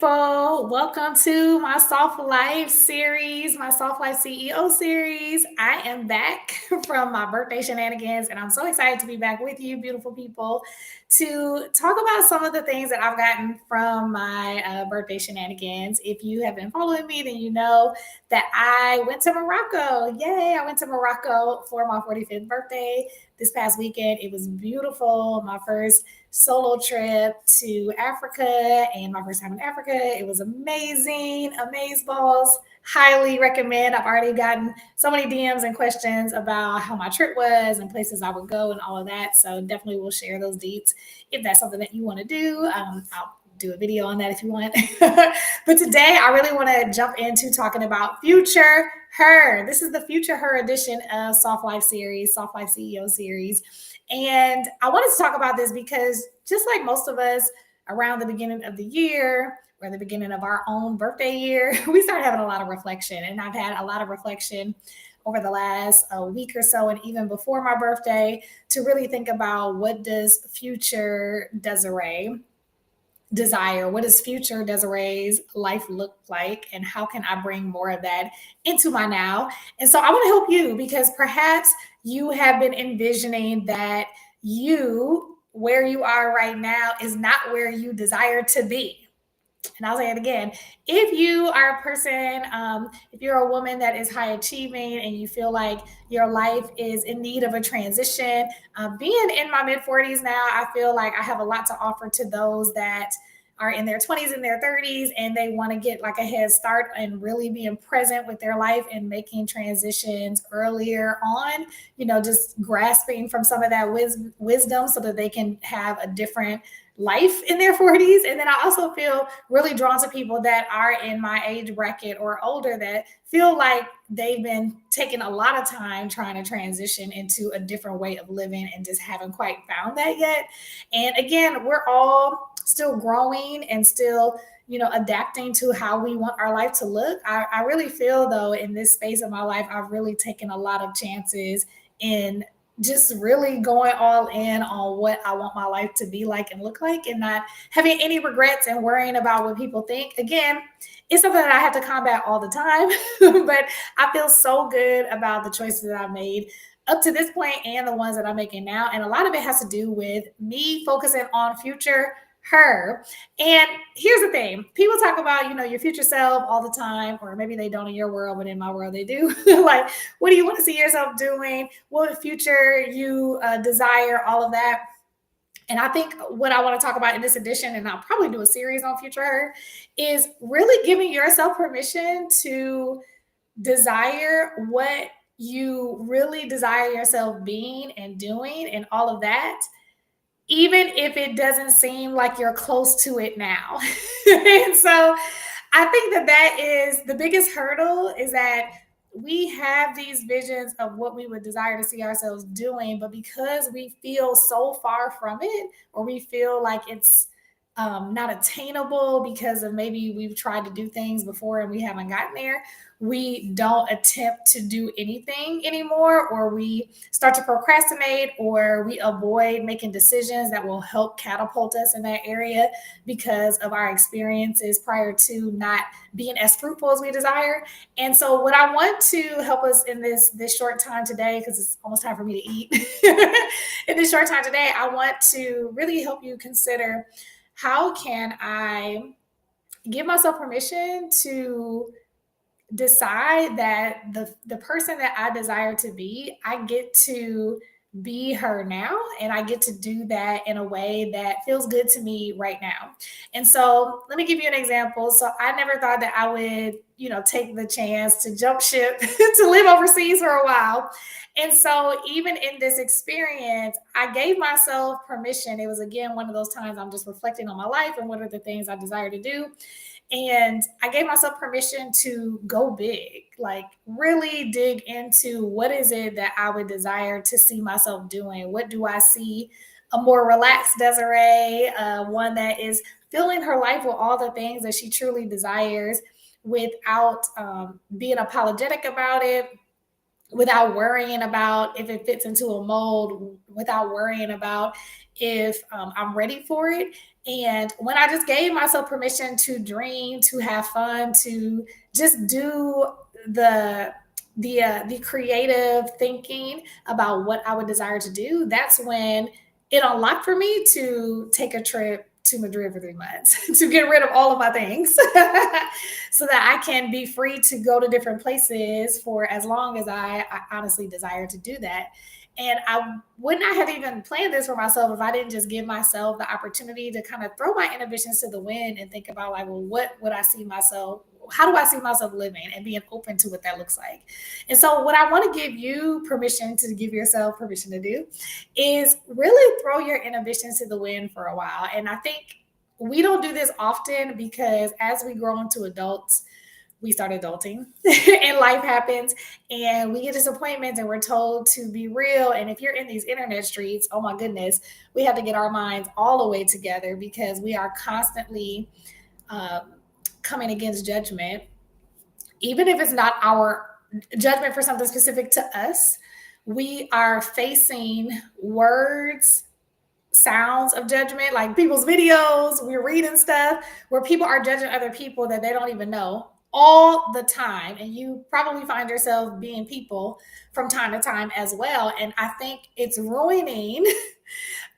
Welcome to my Soft Life series, my Soft Life CEO series. I am back from my birthday shenanigans, and I'm so excited to be back with you, beautiful people, to talk about some of the things that I've gotten from my birthday shenanigans. If you have been following me, then you know that I went to Morocco. Yay! I went to Morocco for my 45th birthday this past weekend. It was beautiful. My first solo trip to Africa and my first time in Africa. It was amazing, amaze balls. Highly recommend. I've already gotten so many DMs and questions about how my trip was and places I would go and all of that. So definitely we'll share those deets if that's something that you want to do. I'll do a video on that if you want. But today I really want to jump into talking about future her. This is the future her edition of Soft Life series, Soft Life CEO series. And I wanted to talk about this because just like most of us around the beginning of the year or the beginning of our own birthday year, we start having a lot of reflection. And I've had a lot of reflection over the last week or so, and even before my birthday, to really think about what does future Desiree desire? What does future Desiree's life look like? And how can I bring more of that into my now? And so I want to help you because perhaps you have been envisioning that where you are right now, is not where you desire to be. And I'll say it again. If you are a person, if you're a woman that is high achieving and you feel like your life is in need of a transition, being in my mid 40s now, I feel like I have a lot to offer to those that are in their 20s and their 30s and they want to get like a head start and really being present with their life and making transitions earlier on, just grasping from some of that wisdom so that they can have a different life in their 40s. And then I also feel really drawn to people that are in my age bracket or older that feel like they've been taking a lot of time trying to transition into a different way of living and just haven't quite found that yet. And again, we're all still growing and still adapting to how we want our life to look. I really feel though in this space of my life, I've really taken a lot of chances in just really going all in on what I want my life to be like and look like and not having any regrets and worrying about what people think. Again, it's something that I have to combat all the time, but I feel so good about the choices that I've made up to this point and the ones that I'm making now. And a lot of it has to do with me focusing on future her. And here's the thing, people talk about, your future self all the time, or maybe they don't in your world, but in my world they do. Like, what do you want to see yourself doing? What future you desire, all of that. And I think what I want to talk about in this edition, and I'll probably do a series on future her, is really giving yourself permission to desire what you really desire yourself being and doing and all of that, even if it doesn't seem like you're close to it now. And so I think that is the biggest hurdle, is that we have these visions of what we would desire to see ourselves doing, but because we feel so far from it, or we feel like it's not attainable because of maybe we've tried to do things before and we haven't gotten there, we don't attempt to do anything anymore, or we start to procrastinate, or we avoid making decisions that will help catapult us in that area because of our experiences prior to not being as fruitful as we desire. And so what I want to help us in this short time today, because it's almost time for me to eat, in this short time today, I want to really help you consider, how can I give myself permission to decide that the person that I desire to be, I get to be her now, and I get to do that in a way that feels good to me right now. And so let me give you an example. So I never thought that I would, take the chance to jump ship to live overseas for a while. And so even in this experience, I gave myself permission. It was again one of those times I'm just reflecting on my life and what are the things I desire to do. And I gave myself permission to go big, like really dig into what is it that I would desire to see myself doing. What do I see? A more relaxed Desiree, one that is filling her life with all the things that she truly desires without being apologetic about it, without worrying about if it fits into a mold, without worrying about if I'm ready for it. And when I just gave myself permission to dream, to have fun, to just do the the creative thinking about what I would desire to do, that's when it unlocked for me to take a trip to Madrid for 3 months to get rid of all of my things so that I can be free to go to different places for as long as I honestly desire to do that. And I would not have even planned this for myself if I didn't just give myself the opportunity to kind of throw my inhibitions to the wind and think about, like, well, what would I see myself? How do I see myself living, and being open to what that looks like? And so, what I want to give you permission to give yourself permission to do is really throw your inhibitions to the wind for a while. And I think we don't do this often because as we grow into adults, we start adulting and life happens and we get disappointments and we're told to be real. And if you're in these internet streets, oh my goodness, we have to get our minds all the way together because we are constantly um, coming against judgment, even if it's not our judgment for something specific to us. We are facing words, sounds of judgment, like people's videos, we're reading stuff where people are judging other people that they don't even know all the time. And you probably find yourself being people from time to time as well. And I think it's ruining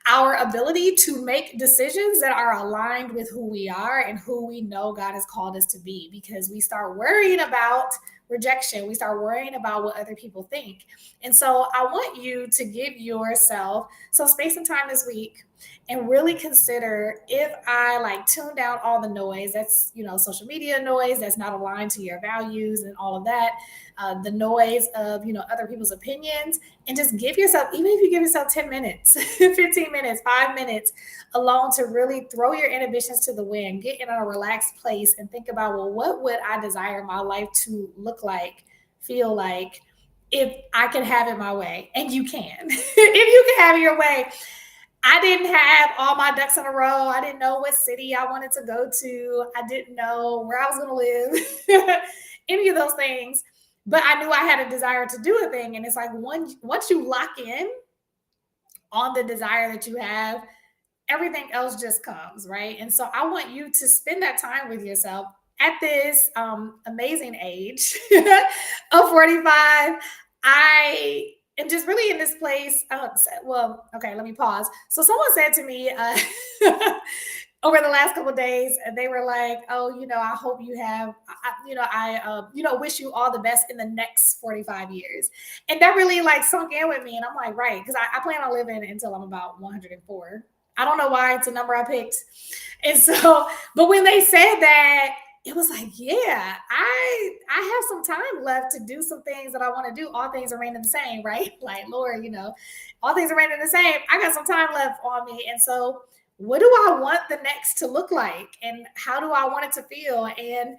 our ability to make decisions that are aligned with who we are and who we know God has called us to be, because we start worrying about rejection. We start worrying about what other people think. And so I want you to give yourself some space and time this week and really consider, if I like tune down all the noise, that's, social media noise that's not aligned to your values and all of that, the noise of, other people's opinions, and just give yourself, even if you give yourself 10 minutes, 15 minutes, 5 minutes alone, to really throw your inhibitions to the wind, get in a relaxed place and think about, well, what would I desire my life to look like, feel like, if I can have it my way? And you can. If you can have it your way. I didn't have all my ducks in a row. I didn't know what city I wanted to go to. I didn't know where I was going to live, any of those things. But I knew I had a desire to do a thing. And it's like, once you lock in on the desire that you have, everything else just comes, right? And so I want you to spend that time with yourself at this amazing age of 45. I am just really in this place. Well, okay, let me pause. So someone said to me over the last couple of days, they were like, "Oh, I hope you have, wish you all the best in the next 45 years." And that really like sunk in with me. And I'm like, right, because I plan on living until I'm about 104. I don't know why it's a number I picked. And so, but when they said that, it was like, yeah, I have some time left to do some things that I want to do. All things are remaining the same, right? Like, Lord, all things are remaining the same. I got some time left on me. And so, what do I want the next to look like? And how do I want it to feel? And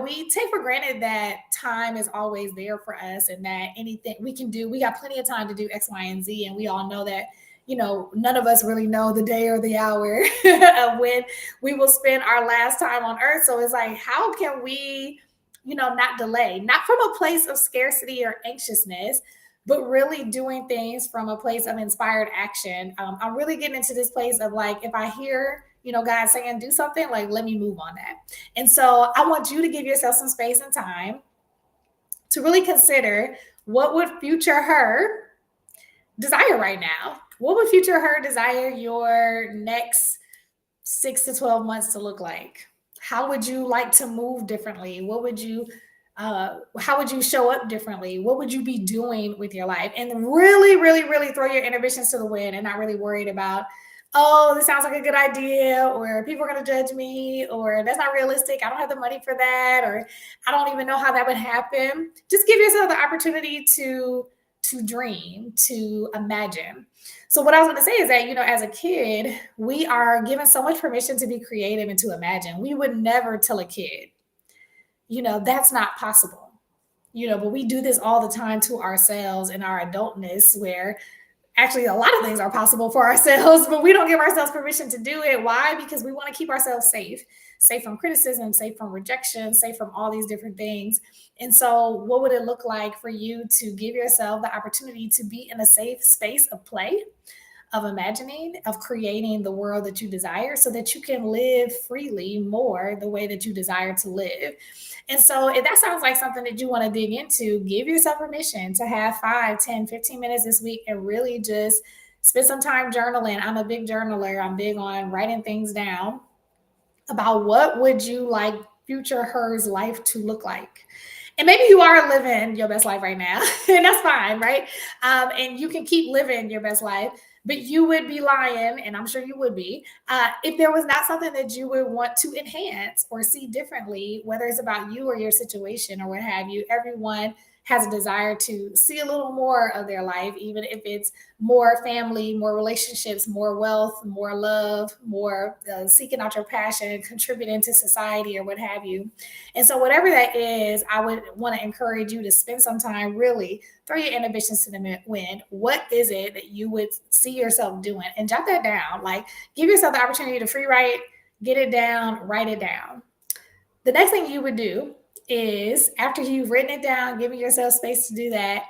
we take for granted that time is always there for us and that anything we can do, we got plenty of time to do X, Y, and Z. And we all know that, none of us really know the day or the hour of when we will spend our last time on earth. So it's like, how can we, not delay, not from a place of scarcity or anxiousness, but really doing things from a place of inspired action. I'm really getting into this place of like, if I hear, God saying do something, like, let me move on that. And so I want you to give yourself some space and time to really consider, what would future her desire right now? What would future her desire your next 6 to 12 months to look like? How would you like to move differently? How would you show up differently? What would you be doing with your life? And really, really, really throw your inhibitions to the wind and not really worried about, oh, this sounds like a good idea, or people are going to judge me, or that's not realistic. I don't have the money for that, or I don't even know how that would happen. Just give yourself the opportunity to dream, to imagine. So what I was going to say is that, as a kid, we are given so much permission to be creative and to imagine. We would never tell a kid, that's not possible. But we do this all the time to ourselves in our adultness, where actually a lot of things are possible for ourselves, but we don't give ourselves permission to do it. Why? Because we want to keep ourselves safe from criticism, safe from rejection, safe from all these different things. And so what would it look like for you to give yourself the opportunity to be in a safe space of play, of imagining, of creating the world that you desire so that you can live freely more the way that you desire to live. And so if that sounds like something that you want to dig into, give yourself permission to have 5, 10, 15 minutes this week and really just spend some time journaling. I'm a big journaler. I'm big on writing things down about what would you like future her's life to look like. And maybe you are living your best life right now, and that's fine, right? And you can keep living your best life, but you would be lying, and I'm sure you would be, if there was not something that you would want to enhance or see differently, whether it's about you or your situation or what have you. Everyone has a desire to see a little more of their life, even if it's more family, more relationships, more wealth, more love, more seeking out your passion, contributing to society or what have you. And so, whatever that is, I would want to encourage you to spend some time really throw your inhibitions to the wind. What is it that you would see yourself doing? And jot that down. Like, give yourself the opportunity to free write, get it down, write it down. The next thing you would do is, after you've written it down, giving yourself space to do that,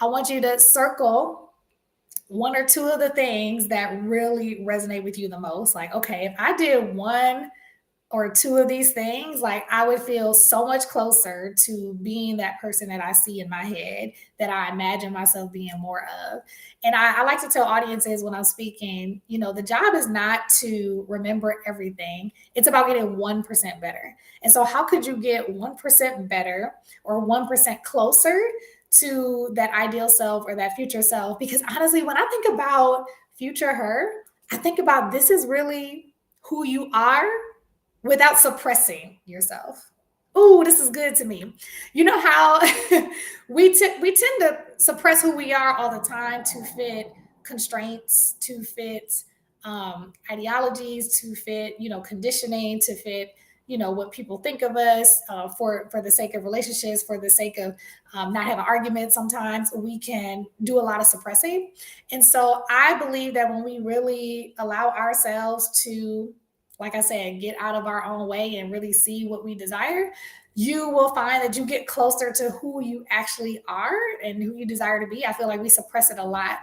I want you to circle one or two of the things that really resonate with you the most. Like, okay, if I did one or two of these things, like I would feel so much closer to being that person that I see in my head, that I imagine myself being more of. And I like to tell audiences when I'm speaking, the job is not to remember everything. It's about getting 1% better. And so how could you get 1% better or 1% closer to that ideal self or that future self? Because honestly, when I think about future her, I think about this is really who you are without suppressing yourself. Oh, this is good to me. You know how we tend to suppress who we are all the time to fit constraints, to fit ideologies, to fit conditioning, to fit what people think of us, for the sake of relationships, for the sake of not having arguments. Sometimes we can do a lot of suppressing, and so I believe that when we really allow ourselves to, like I said, get out of our own way and really see what we desire, you will find that you get closer to who you actually are and who you desire to be. I feel like we suppress it a lot,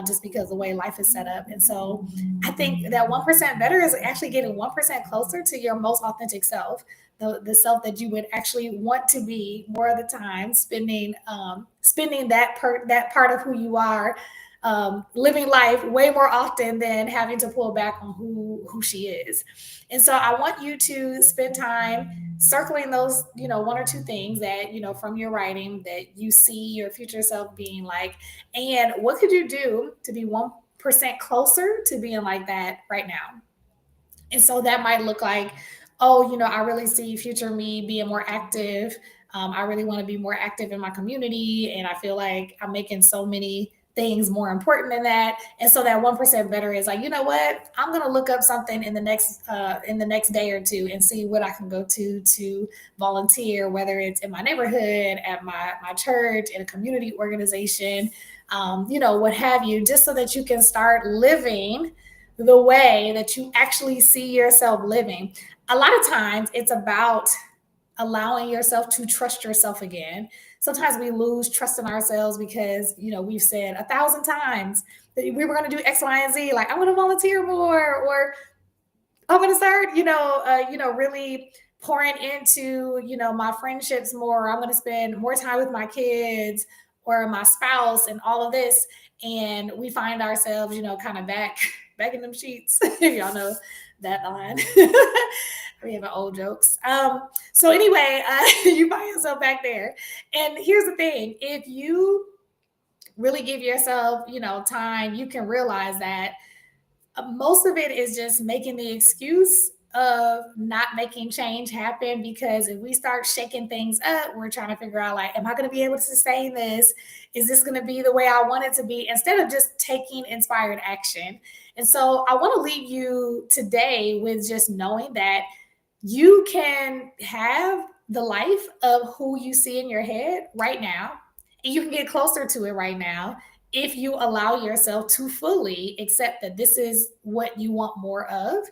just because the way life is set up. And so I think that 1% better is actually getting 1% closer to your most authentic self, the self that you would actually want to be more of the time, spending that part of who you are, living life way more often than having to pull back on who she is. And so I want you to spend time circling those, one or two things that, from your writing that you see your future self being like, and what could you do to be 1% closer to being like that right now? And so that might look like, oh, I really see future me being more active. I really want to be more active in my community. And I feel like I'm making so many things more important than that. And so that 1% better is like, you know what? I'm going to look up something in the next day or two and see what I can go to volunteer, whether it's in my neighborhood, at my church, in a community organization, what have you, just so that you can start living the way that you actually see yourself living. A lot of times it's about allowing yourself to trust yourself again. Sometimes we lose trust in ourselves because, we've said 1,000 times that we were going to do X, Y, and Z. Like, I'm going to volunteer more, or I'm going to start, really pouring into, my friendships more. I'm going to spend more time with my kids or my spouse and all of this. And we find ourselves, kind of back in them sheets, if y'all know that line. We have old jokes. So anyway, you find yourself back there. And here's the thing: if you really give yourself, time, you can realize that most of it is just making the excuse of not making change happen. Because if we start shaking things up, we're trying to figure out, like, am I going to be able to sustain this? Is this going to be the way I want it to be? Instead of just taking inspired action. And so I want to leave you today with just knowing that you can have the life of who you see in your head right now, and you can get closer to it right now if you allow yourself to fully accept that this is what you want more of,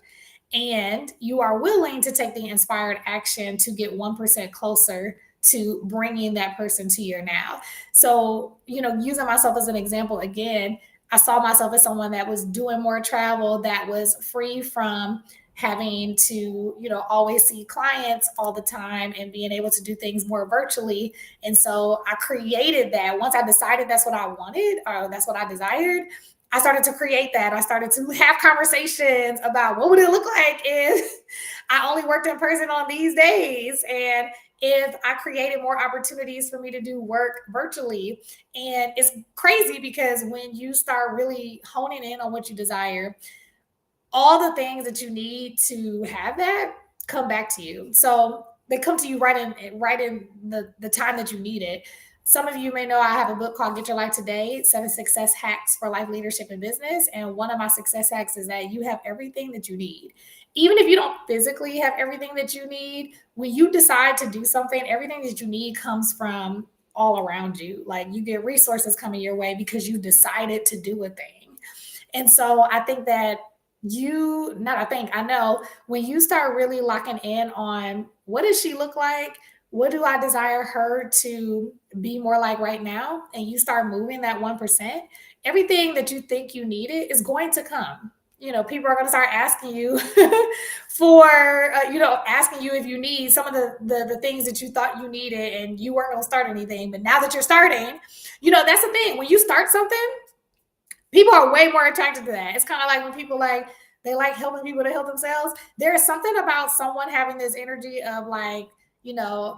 and you are willing to take the inspired action to get 1% closer to bringing that person to your now. So, using myself as an example again, I saw myself as someone that was doing more travel, that was free from having to, always see clients all the time and being able to do things more virtually. And so I created that. Once I decided that's what I wanted or that's what I desired, I started to create that. I started to have conversations about what would it look like if I only worked in person on these days, and if I created more opportunities for me to do work virtually. And it's crazy because when you start really honing in on what you desire, all the things that you need to have that come back to you. So they come to you right in the time that you need it. Some of you may know I have a book called Get Your Life Today, 7 Success Hacks for Life, Leadership, and Business. And one of my success hacks is that you have everything that you need. Even if you don't physically have everything that you need, when you decide to do something, everything that you need comes from all around you. Like you get resources coming your way because you decided to do a thing. And so I think that I know when you start really locking in on what does she look like? What do I desire her to be more like right now? And you start moving that 1%, everything that you think you needed is going to come. People are going to start asking you asking you if you need some of the things that you thought you needed and you weren't going to start anything. But now that you're starting, that's the thing. When you start something, people are way more attracted to that. It's kind of like when people they like helping people to help themselves. There is something about someone having this energy of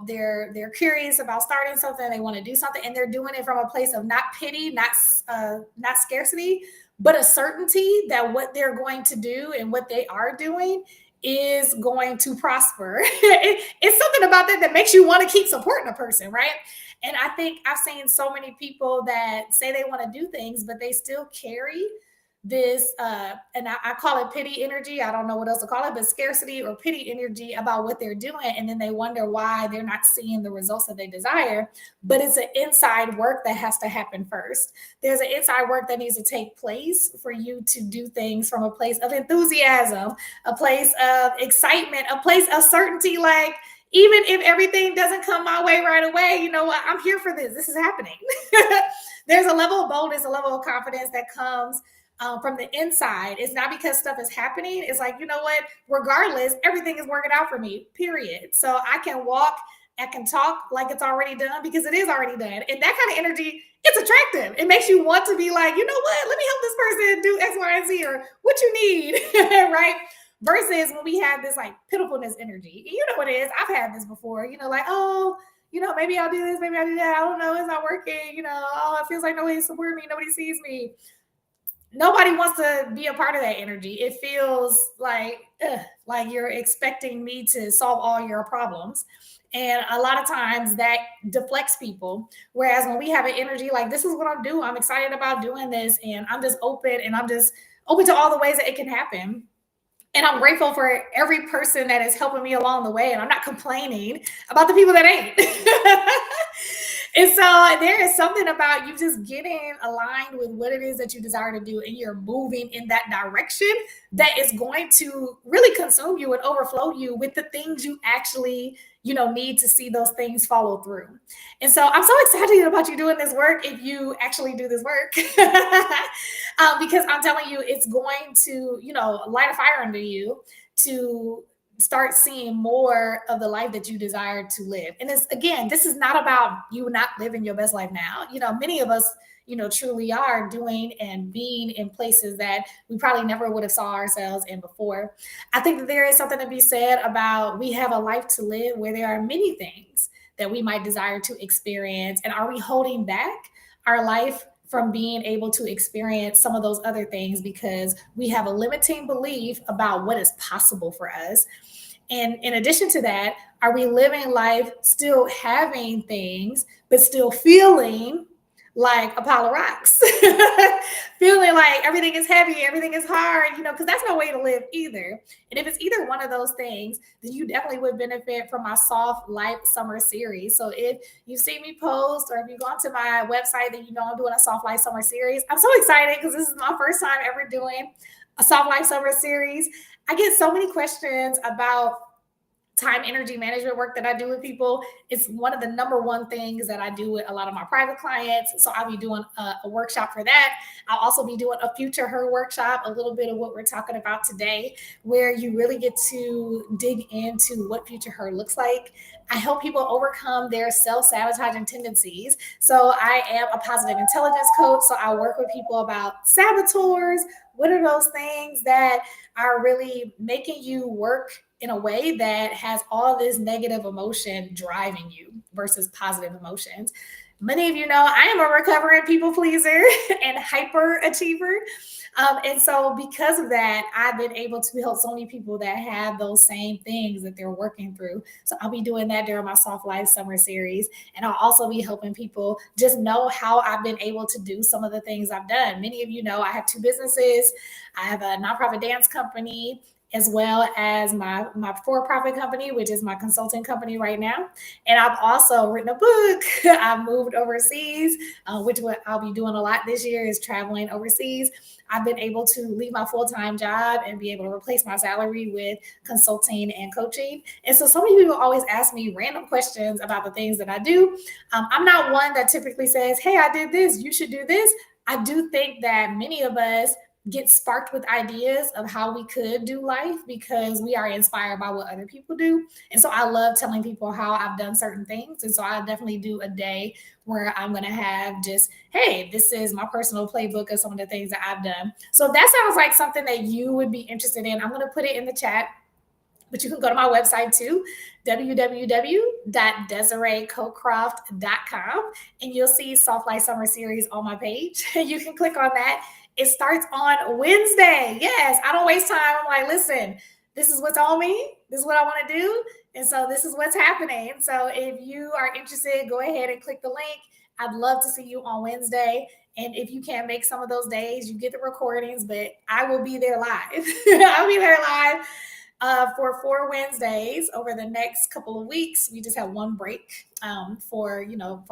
they're curious about starting something, they want to do something, and they're doing it from a place of not pity, not scarcity, but a certainty that what they're going to do and what they are doing is going to prosper. It's something about that makes you want to keep supporting a person, right? And I think I've seen so many people that say they want to do things, but they still carry this, and I call it pity energy. I don't know what else to call it, but scarcity or pity energy about what they're doing. And then they wonder why they're not seeing the results that they desire. But it's an inside work that has to happen first. There's an inside work that needs to take place for you to do things from a place of enthusiasm, a place of excitement, a place of certainty. Like, even if everything doesn't come my way right away, you know what? I'm here for this. This is happening. There's a level of boldness, a level of confidence that comes from the inside. It's not because stuff is happening. It's like, you know what? Regardless, everything is working out for me, period. So I can walk, I can talk like it's already done because it is already done. And that kind of energy, it's attractive. It makes you want to be like, you know what? Let me help this person do X, Y, and Z, or what you need, right? Versus when we have this like pitifulness energy. You know what it is? I've had this before, like, oh, maybe I'll do this, maybe I'll do that. I don't know, it's not working. Oh, it feels like nobody supports me, nobody sees me. Nobody wants to be a part of that energy. It feels like you're expecting me to solve all your problems. And a lot of times that deflects people. Whereas when we have an energy like, this is what I'm doing, I'm excited about doing this, and I'm just open, and I'm just open to all the ways that it can happen. And I'm grateful for every person that is helping me along the way. And I'm not complaining about the people that ain't. And so there is something about you just getting aligned with what it is that you desire to do, and you're moving in that direction that is going to really consume you and overflow you with the things you actually, need to see those things follow through. And so I'm so excited about you doing this work if you actually do this work. Because I'm telling you, it's going to, light a fire under you to start seeing more of the life that you desire to live. And this is not about you not living your best life now. Many of us, truly are doing and being in places that we probably never would have saw ourselves in before. I think that there is something to be said about we have a life to live where there are many things that we might desire to experience. And are we holding back our life from being able to experience some of those other things because we have a limiting belief about what is possible for us? And in addition to that, are we living life still having things, but still feeling like a pile of rocks, feeling like everything is heavy, everything is hard, because that's no way to live either. And if it's either one of those things, then you definitely would benefit from my Soft Life Summer Series. So if you see me post, or if you go onto my website, then I'm doing a Soft Life Summer Series. I'm so excited because this is my first time ever doing a Soft Life Summer Series. I get so many questions about time energy management work that I do with people. It's one of the number one things that I do with a lot of my private clients. So I'll be doing a workshop for that. I'll also be doing a Future Her workshop, a little bit of what we're talking about today, where you really get to dig into what Future Her looks like. I help people overcome their self-sabotaging tendencies. So I am a positive intelligence coach. So I work with people about saboteurs. What are those things that are really making you work in a way that has all this negative emotion driving you versus positive emotions? Many of you know I am a recovering people pleaser and hyper achiever. And so, because of that, I've been able to help so many people that have those same things that they're working through. So, I'll be doing that during my Soft Life Summer Series. And I'll also be helping people just know how I've been able to do some of the things I've done. Many of you know I have two businesses. I have a nonprofit dance company, as well as my for-profit company, which is my consulting company right now. And I've also written a book. I've moved overseas, which what I'll be doing a lot this year is traveling overseas. I've been able to leave my full-time job and be able to replace my salary with consulting and coaching. And so many people always ask me random questions about the things that I do. I'm not one that typically says, hey, I did this, you should do this. I do think that many of us get sparked with ideas of how we could do life because we are inspired by what other people do. And so I love telling people how I've done certain things. And so I'll definitely do a day where I'm going to have just, hey, this is my personal playbook of some of the things that I've done. So that sounds like something that you would be interested in. I'm going to put it in the chat. But you can go to my website too, www.desireecocroft.com, and you'll see Soft Life Summer Series on my page. You can click on that. It starts on Wednesday. Yes, I don't waste time. I'm like, listen, this is what's on me. This is what I want to do. And so this is what's happening. So if you are interested, go ahead and click the link. I'd love to see you on Wednesday. And if you can't make some of those days, you get the recordings, but I will be there live. I'll be there live for 4 Wednesdays over the next couple of weeks. We just have one break for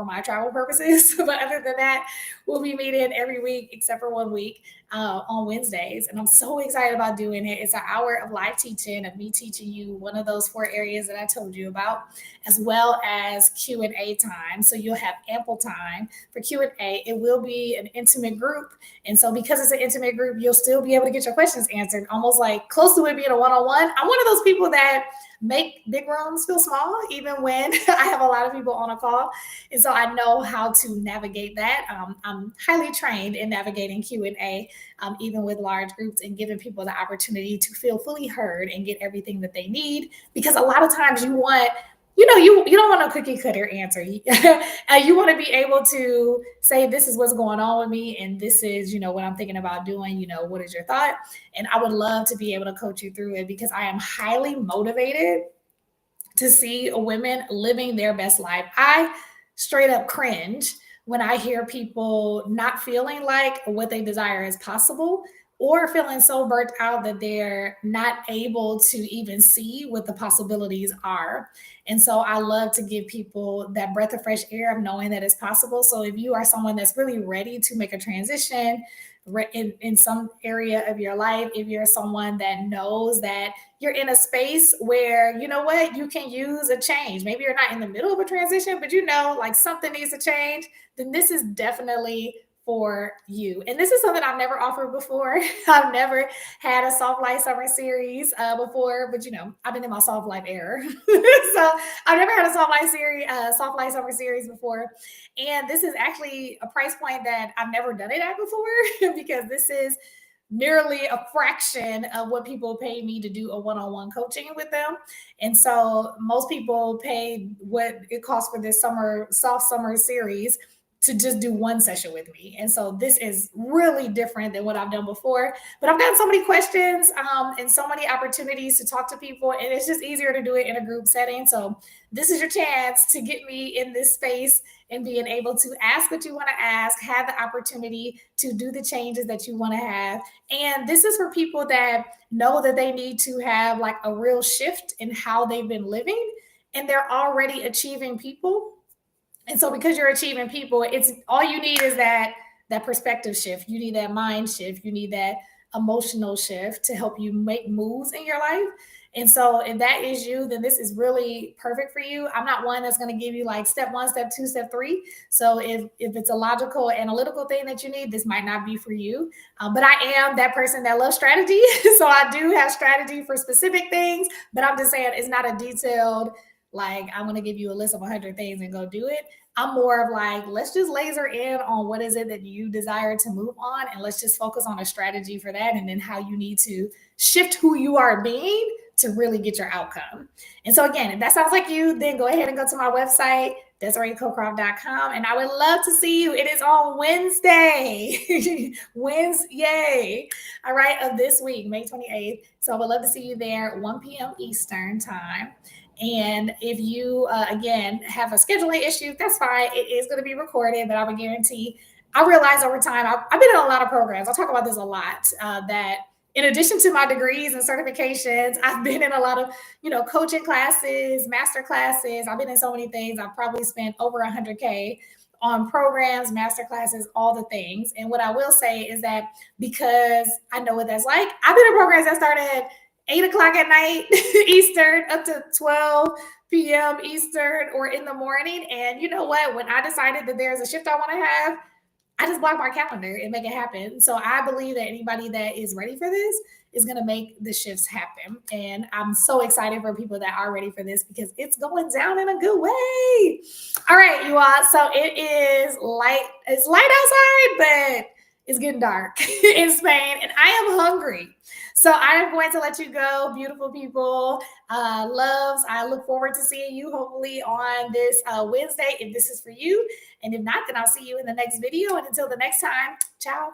my travel purposes. But other than that, we'll be meeting every week except for 1 week on Wednesdays. And I'm so excited about doing it. It's an hour of live teaching of me teaching you one of those 4 areas that I told you about, as well as Q&A time. So you'll have ample time for Q&A. It will be an intimate group. And so because it's an intimate group, you'll still be able to get your questions answered, almost like close to it being a one-on-one. I'm one of those people that make big rooms feel small, even when I have a lot of people on a call. And so I know how to navigate that. I'm highly trained in navigating Q&A, even with large groups, and giving people the opportunity to feel fully heard and get everything that they need. Because a lot of times you want, you don't want a cookie cutter answer. You want to be able to say, this is what's going on with me, and this is, what I'm thinking about doing. What is your thought? And I would love to be able to coach you through it, because I am highly motivated to see women living their best life. I straight up cringe when I hear people not feeling like what they desire is possible, or feeling so burnt out that they're not able to even see what the possibilities are. And so I love to give people that breath of fresh air of knowing that it's possible. So if you are someone that's really ready to make a transition in some area of your life, if you're someone that knows that you're in a space where, you can use a change. Maybe you're not in the middle of a transition, but like something needs to change, then this is definitely for you. And this is something I've never offered before. I've never had a Soft Life Summer Series before, but I've been in my Soft Life era. So I've never had a Soft Life Summer Series before. And this is actually a price point that I've never done it at before, because this is merely a fraction of what people pay me to do a one-on-one coaching with them. And so most people pay what it costs for this soft summer series to just do one session with me. And so this is really different than what I've done before. But I've gotten so many questions and so many opportunities to talk to people, and it's just easier to do it in a group setting. So this is your chance to get me in this space and being able to ask what you want to ask, have the opportunity to do the changes that you want to have. And this is for people that know that they need to have like a real shift in how they've been living, and they're already achieving people. And so because you're achieving people, it's all you need is that perspective shift. You need that mind shift. You need that emotional shift to help you make moves in your life. And so if that is you, then this is really perfect for you. I'm not one that's going to give you like step one, step two, step three. So if it's a logical, analytical thing that you need, this might not be for you. But I am that person that loves strategy. So I do have strategy for specific things, but I'm just saying it's not a detailed, like I'm going to give you a list of 100 things and go do it. I'm more of like, let's just laser in on what is it that you desire to move on, and let's just focus on a strategy for that, and then how you need to shift who you are being to really get your outcome. And so again, if that sounds like you, then go ahead and go to my website, DesireeCocroft.com, and I would love to see you. It is on Wednesday, Wednesday, all right, of this week, May 28th. So I would love to see you there, 1 p.m. Eastern time. And if you, again, have a scheduling issue, that's fine. It is going to be recorded, but I would guarantee. I realize over time, I've been in a lot of programs. I talk about this a lot, that in addition to my degrees and certifications, I've been in a lot of, coaching classes, master classes. I've been in so many things. I've probably spent over 100K on programs, master classes, all the things. And what I will say is that because I know what that's like, I've been in programs that started at 8 o'clock at night Eastern up to 12 p.m. Eastern or in the morning. And you know what? When I decided that there's a shift I want to have, I just block my calendar and make it happen. So I believe that anybody that is ready for this is going to make the shifts happen. And I'm so excited for people that are ready for this because it's going down in a good way. All right, you all. So it is light. It's light outside, but it's getting dark in Spain, and I am hungry. So I am going to let you go, beautiful people. Loves, I look forward to seeing you hopefully on this Wednesday if this is for you. And if not, then I'll see you in the next video. And until the next time, ciao.